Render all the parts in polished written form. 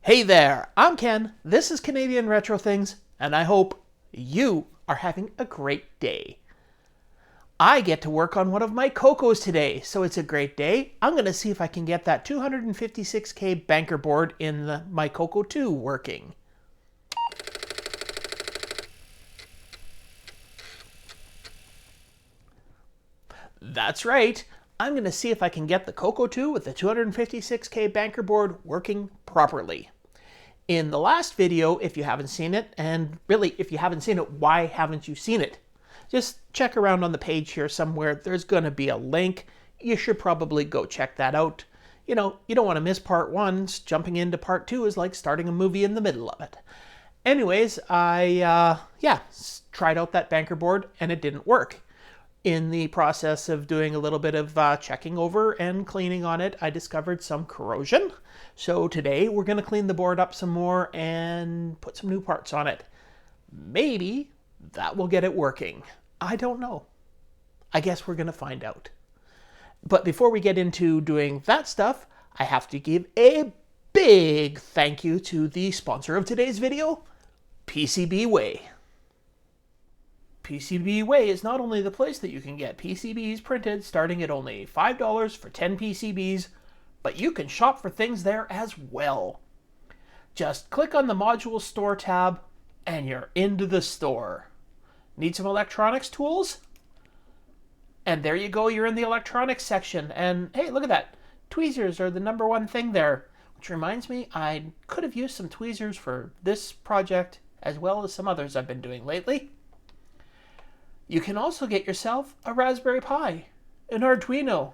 Hey there, I'm Ken, this is Canadian Retro Things, and I hope you are having a great day. I get to work on one of my CoCos today, so it's a great day. I'm going to see if I can get that 256K banker board in my CoCo 2 working. That's right, I'm going to see if I can get the CoCo 2 with the 256K banker board working properly. In the last video, if you haven't seen it, and really, if you haven't seen it, why haven't you seen it? Just check around on the page here somewhere. There's going to be a link. You should probably go check that out. You know, you don't want to miss part 1. Jumping into part 2 is like starting a movie in the middle of it. Anyways, I tried out that banker board, and it didn't work. In the process of doing a little bit of checking over and cleaning on it, I discovered some corrosion. So today we're going to clean the board up some more and put some new parts on it. Maybe that will get it working. I don't know. I guess we're going to find out. But before we get into doing that stuff, I have to give a big thank you to the sponsor of today's video, PCBWay. PCBWay is not only the place that you can get PCBs printed starting at only $5 for 10 PCBs, but you can shop for things there as well. Just click on the Module Store tab and you're into the store. Need some electronics tools? And there you go, you're in the electronics section. And hey, look at that. Tweezers are the #1 thing there. Which reminds me, I could have used some tweezers for this project as well as some others I've been doing lately. You can also get yourself a Raspberry Pi, an Arduino.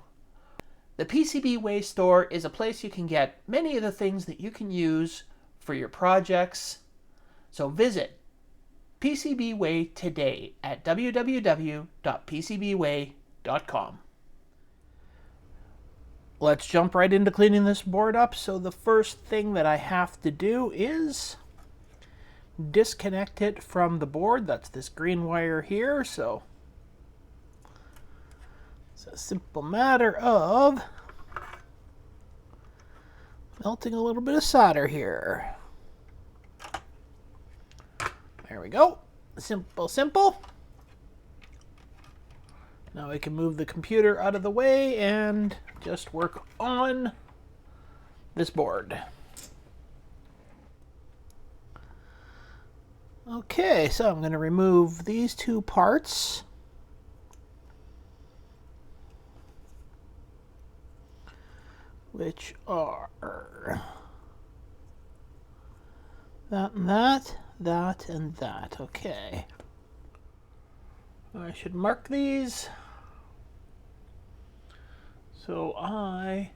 The PCBWay store is a place you can get many of the things that you can use for your projects. So visit PCBWay today at www.pcbway.com. Let's jump right into cleaning this board up. So the first thing that I have to do is disconnect it from the board. That's this green wire here. So it's a simple matter of melting a little bit of solder here. There we go. Simple, simple. Now I can move the computer out of the way and just work on this board. Okay, so I'm going to remove these two parts. Which are that and that, that and that. Okay. I should mark these. So I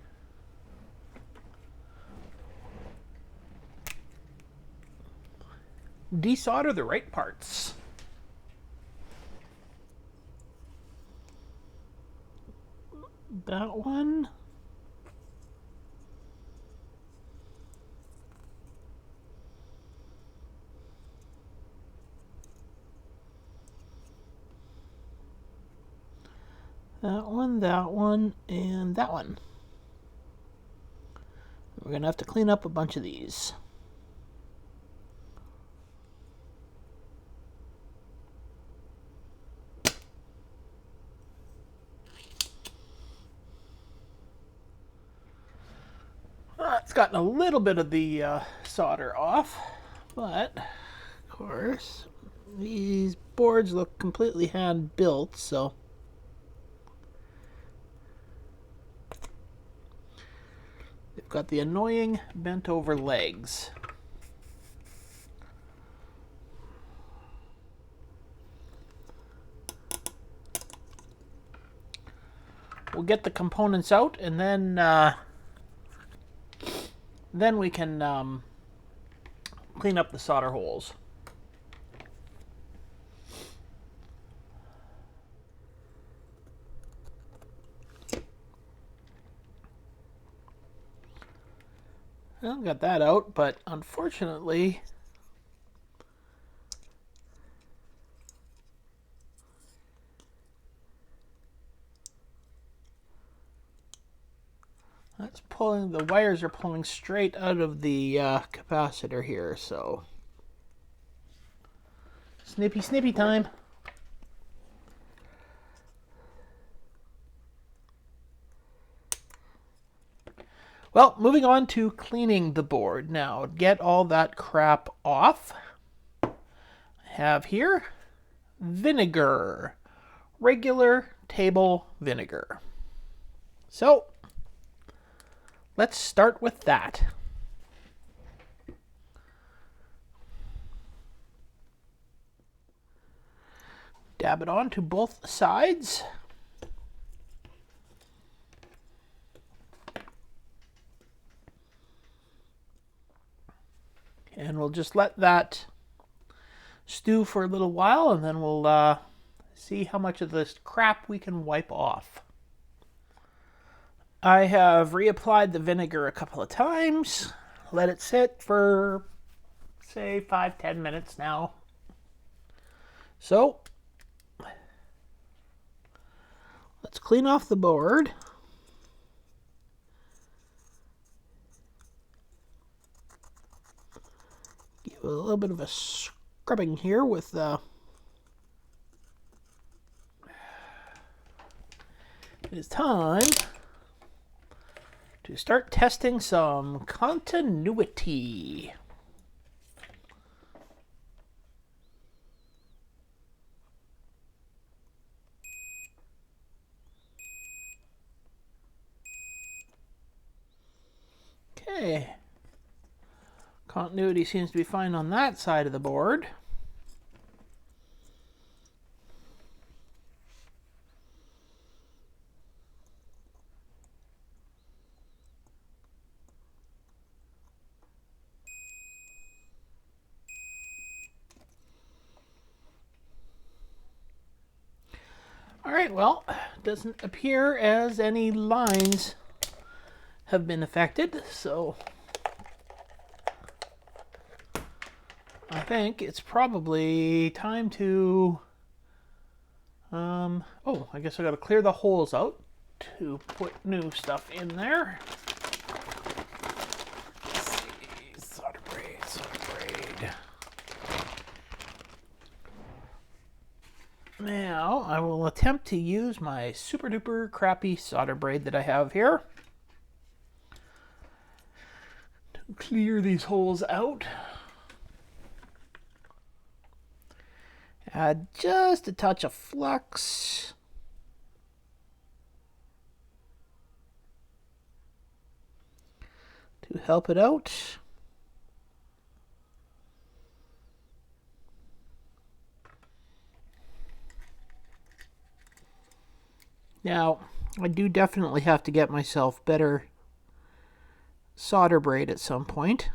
desolder the right parts. That one. That one, and that one. We're going to have to clean up a bunch of these. It's gotten a little bit of the solder off, but of course these boards look completely hand built, so they've got the annoying bent over legs. We'll get the components out and then we can clean up the solder holes. Well, got that out, but unfortunately That's pulling, the wires are pulling straight out of the capacitor here, so snippy time. Well, moving on to cleaning the board now. Get all that crap off. I have here vinegar, regular table vinegar. So let's start with that. Dab it on to both sides. And we'll just let that stew for a little while, and then we'll see how much of this crap we can wipe off. I have reapplied the vinegar a couple of times. Let it sit for, say, 5-10 minutes now. So let's clean off the board. Give it a little bit of a scrubbing here with the... It is time to start testing some continuity. Okay. Continuity seems to be fine on that side of the board. All right, well, doesn't appear as any lines have been affected, so I think it's probably time to, oh, I guess I gotta clear the holes out to put new stuff in there. Let's see, solder braid. Now, I will attempt to use my super duper crappy solder braid that I have here to clear these holes out. Add just a touch of flux. To help it out. Now, I do definitely have to get myself better solder braid at some point.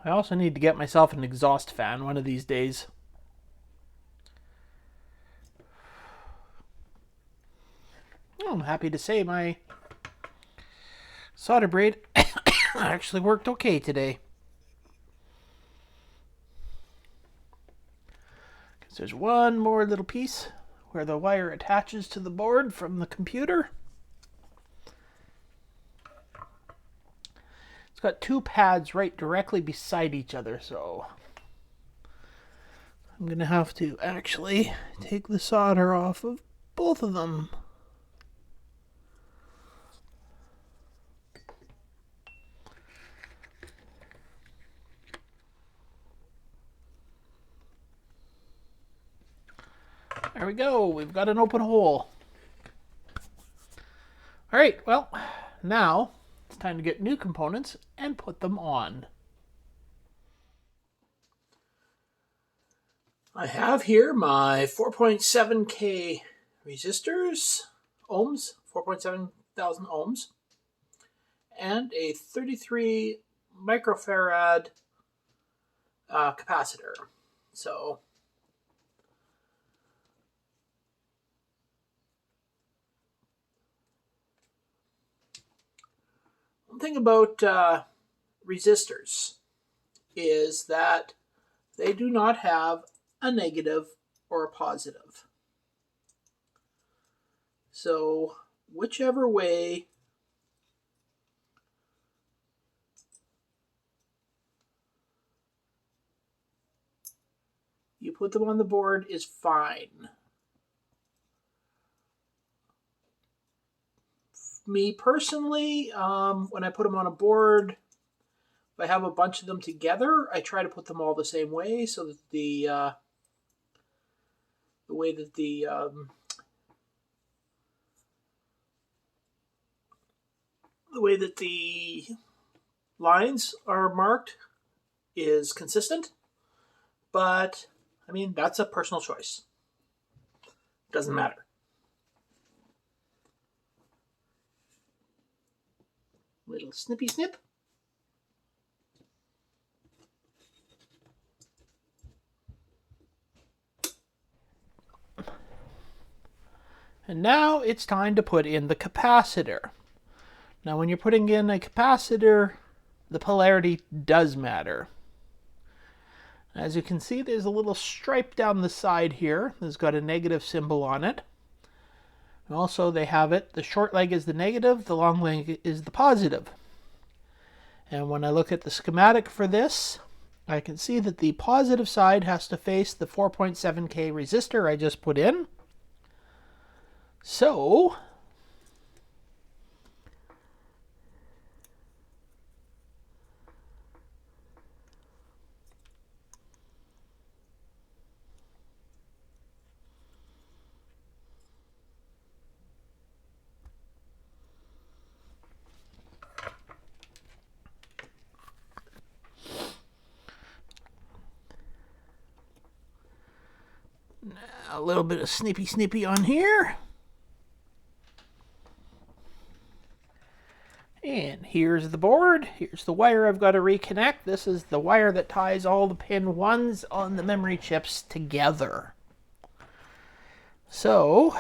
I also need to get myself an exhaust fan one of these days. Oh, I'm happy to say my solder braid actually worked okay today. Because there's one more little piece where the wire attaches to the board from the computer. It's got two pads right directly beside each other, so I'm going to have to actually take the solder off of both of them. There we go, we've got an open hole. All right, well, now it's time to get new components and put them on. I have here my 4.7K resistors, ohms, 4.7 thousand ohms, and a 33 microfarad capacitor. So one thing about resistors is that They do not have a negative or a positive. So whichever way you put them on the board is fine. Me personally, when I put them on a board, if I have a bunch of them together, I try to put them all the same way so that the way that the lines are marked is consistent. But I mean, that's a personal choice. Doesn't matter. Little snippy snip. And now it's time to put in the capacitor. Now when you're putting in a capacitor, the polarity does matter. As you can see, there's a little stripe down the side here that's got a negative symbol on it. And also they have it, the short leg is the negative, the long leg is the positive. And when I look at the schematic for this, I can see that the positive side has to face the 4.7K resistor I just put in. So a little bit of snippy on here. And here's the board. Here's the wire I've got to reconnect. This is the wire that ties all the pin 1s on the memory chips together. So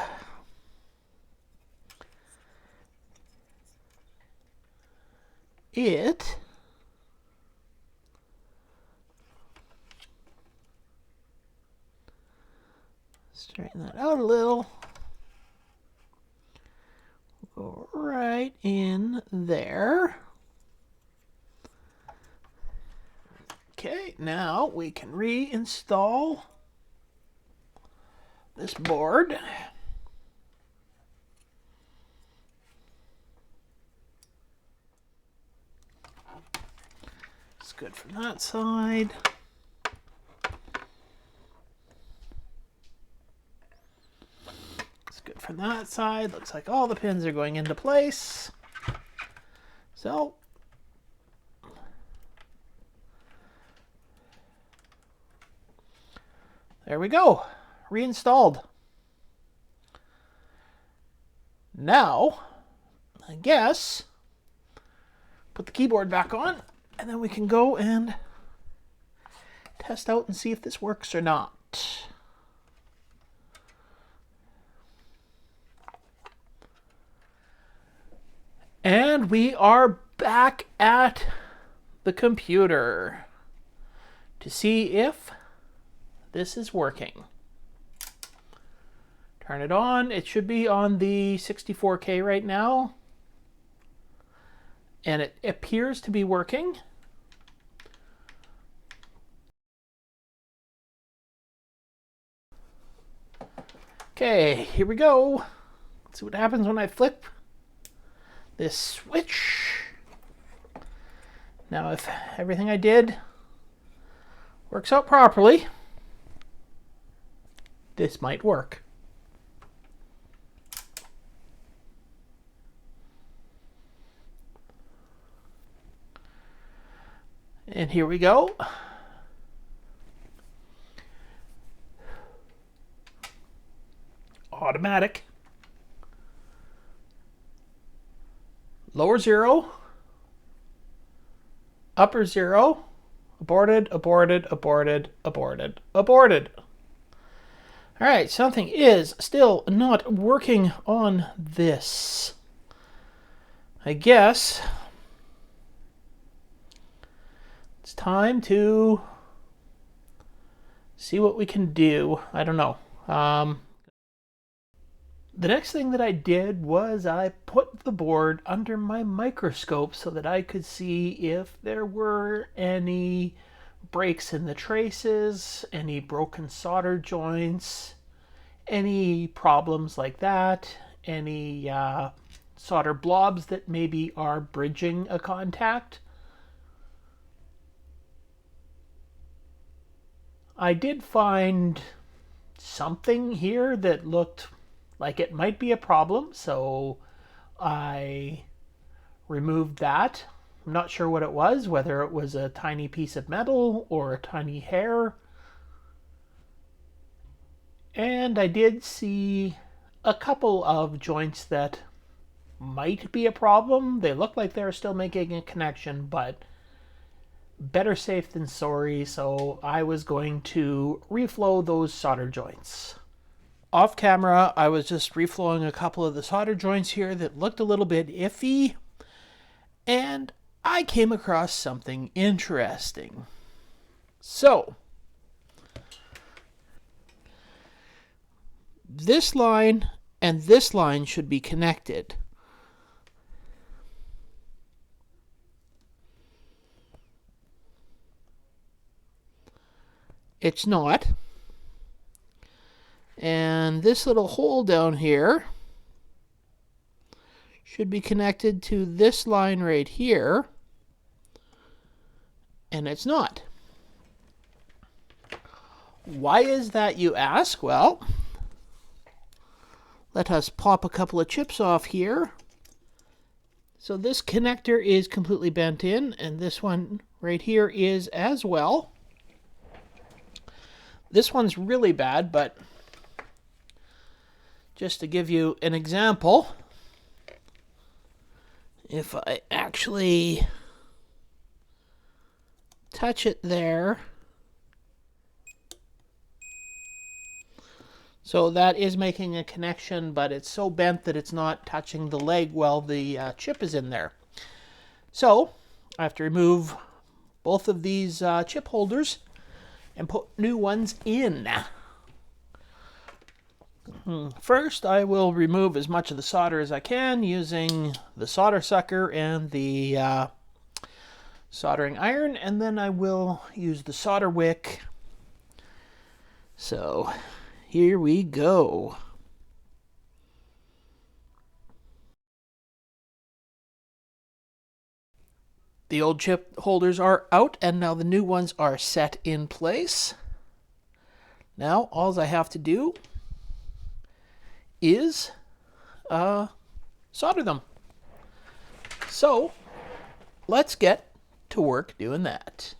straighten that out a little. Go right in there. Okay, now we can reinstall this board. It's good from that side. Good from that side. Looks like all the pins are going into place. So there we go. Reinstalled. Now, I guess, put the keyboard back on, and then we can go and test out and see if this works or not. And we are back at the computer to see if this is working. Turn it on. It should be on the 64K right now. And it appears to be working. Okay, here we go. Let's see what happens when I flip this switch. Now if everything I did works out properly, this might work. And here we go. Automatic. Lower 0, upper 0, aborted, aborted, aborted, aborted, aborted. All right, something is still not working on this. I guess it's time to see what we can do. I don't know. The next thing that I did was I put the board under my microscope so that I could see if there were any breaks in the traces, any broken solder joints, any problems like that, any solder blobs that maybe are bridging a contact. I did find something here that looked like it might be a problem, so I removed that. I'm not sure what it was, whether it was a tiny piece of metal or a tiny hair. And I did see a couple of joints that might be a problem. They look like they're still making a connection, but better safe than sorry, so I was going to reflow those solder joints. Off camera, I was just reflowing a couple of the solder joints here that looked a little bit iffy, and I came across something interesting. So, this line and this line should be connected. It's not. And this little hole down here should be connected to this line right here, and it's not. Why is that, you ask? Well, let us pop a couple of chips off here. So this connector is completely bent in, and this one right here is as well. This one's really bad, but just to give you an example, if I actually touch it there, so that is making a connection, but it's so bent that it's not touching the leg while the chip is in there. So I have to remove both of these chip holders and put new ones in. First, I will remove as much of the solder as I can using the solder sucker and the soldering iron, and then I will use the solder wick. So here we go. The old chip holders are out, and now the new ones are set in place. Now all I have to do is solder them. So let's get to work doing that.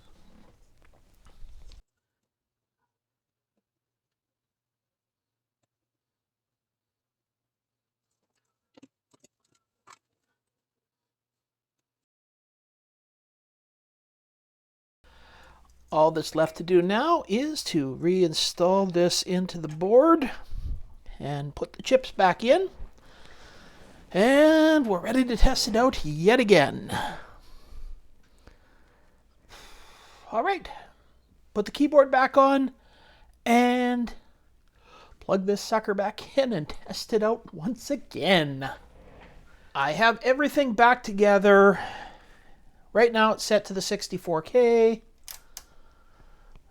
All that's left to do now is to reinstall this into the board and put the chips back in. And we're ready to test it out yet again. All right, put the keyboard back on and plug this sucker back in and test it out once again. I have everything back together. Right now it's set to the 64K.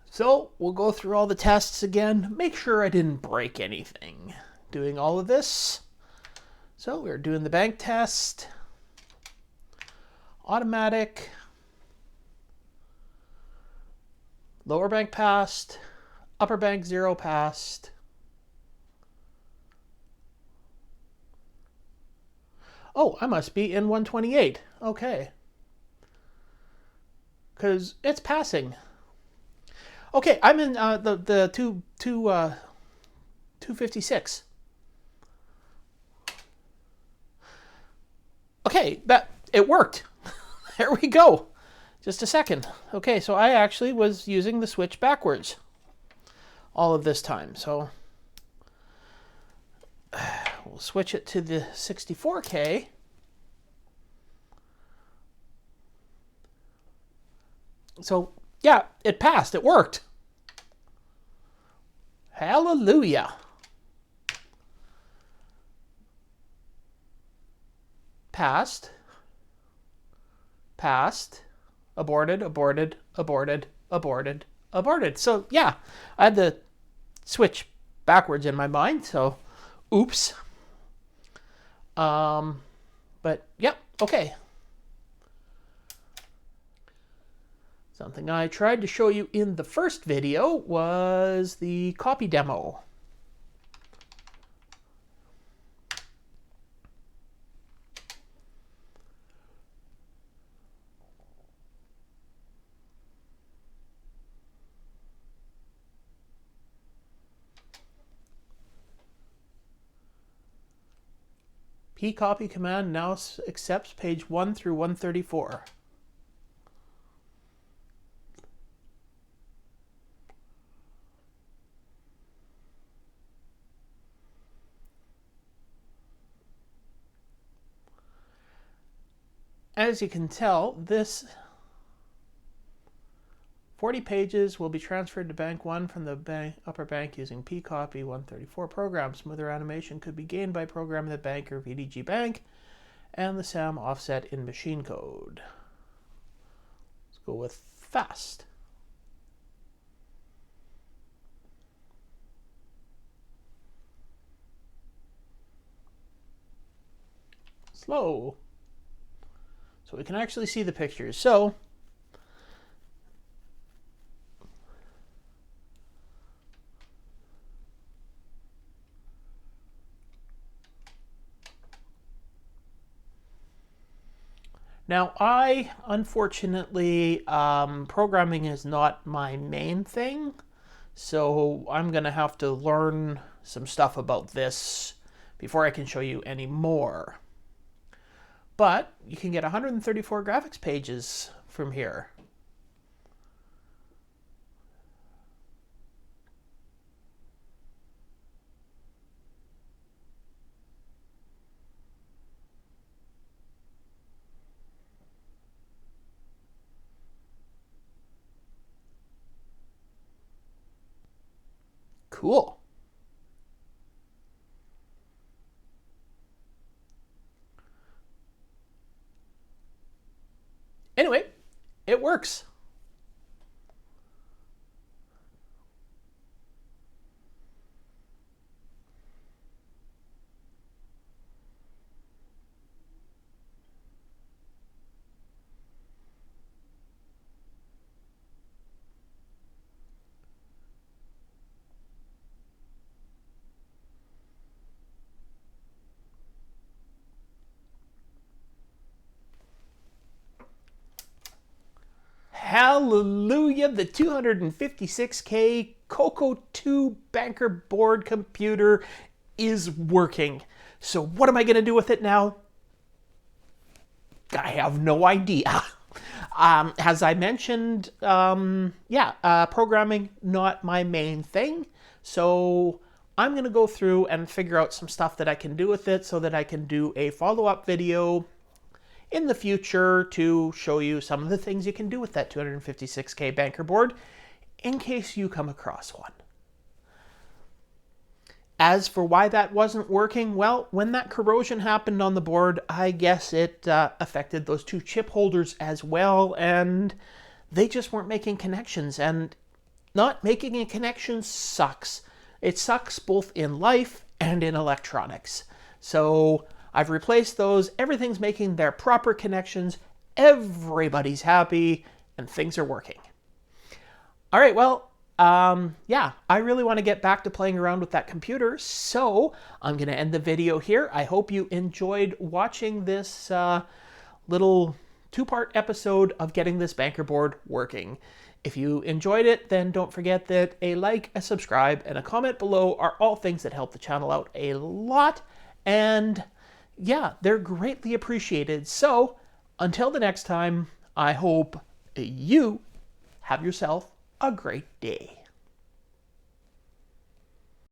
So we'll go through all the tests again, make sure I didn't break anything doing all of this. So we're doing the bank test, automatic, lower bank passed, upper bank 0 passed. Oh, I must be in 128. Okay. Because it's passing. Okay, I'm in the 256. Okay, it worked. There we go. Just a second. Okay, so I actually was using the switch backwards all of this time. So we'll switch it to the 64K. So yeah, it passed. It worked. Hallelujah. Passed. Passed. Aborted, aborted, aborted, aborted, aborted. So yeah, I had to switch backwards in my mind, so oops. But yep, okay. Something I tried to show you in the first video was the copy demo. pcopy command now accepts page 1 through 134. As you can tell, this 40 pages will be transferred to Bank 1 from the upper bank using pcopy 134 program. Smoother animation could be gained by programming the banker VDG bank and the SAM offset in machine code. Let's go with fast. Slow. So we can actually see the pictures. So now I, unfortunately, programming is not my main thing. So I'm going to have to learn some stuff about this before I can show you any more. But you can get 134 graphics pages from here. Cool. Anyway, it works. Hallelujah, the 256K CoCo 2 banker board computer is working. So what am I going to do with it now? I have no idea. As I mentioned, programming not my main thing. So I'm going to go through and figure out some stuff that I can do with it so that I can do a follow-up video in the future to show you some of the things you can do with that 256K banker board in case you come across one. As for why that wasn't working, well, when that corrosion happened on the board, I guess it affected those two chip holders as well, and they just weren't making connections, and not making a connection sucks. It sucks both in life and in electronics. So I've replaced those. Everything's making their proper connections. Everybody's happy and things are working. All right, well, I really want to get back to playing around with that computer. So I'm going to end the video here. I hope you enjoyed watching this little two-part episode of getting this banker board working. If you enjoyed it, then don't forget that a like, a subscribe, and a comment below are all things that help the channel out a lot. And yeah, they're greatly appreciated. So until the next time, I hope you have yourself a great day.